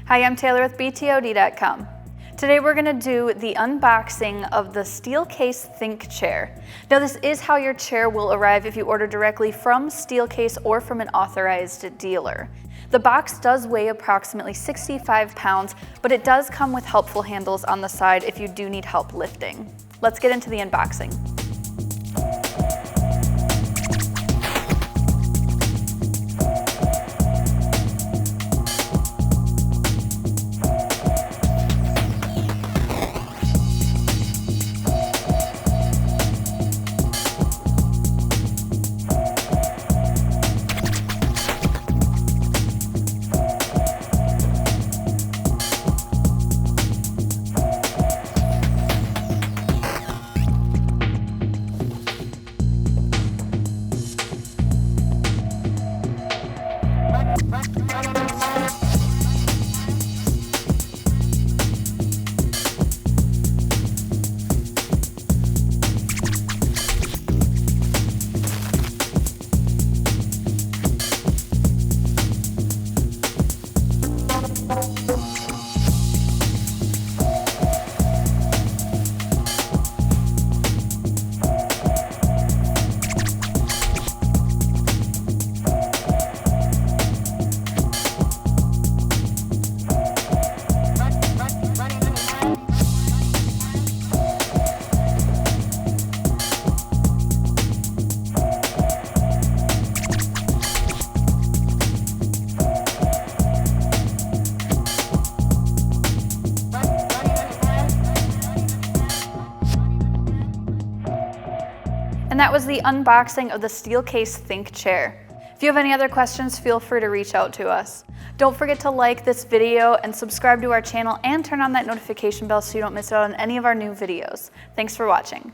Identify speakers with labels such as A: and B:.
A: Hi, I'm Taylor with BTOD.com. Today we're going to do the unboxing of the Steelcase Think chair. Now this is how your chair will arrive if you order directly from Steelcase or from an authorized dealer. The box does weigh approximately 65 pounds, but it does come with helpful handles on the side if you do need help lifting. Let's get into the unboxing. And that was the unboxing of the Steelcase Think chair. If you have any other questions, feel free to reach out to us. Don't forget to like this video and subscribe to our channel and turn on that notification bell so you don't miss out on any of our new videos. Thanks for watching.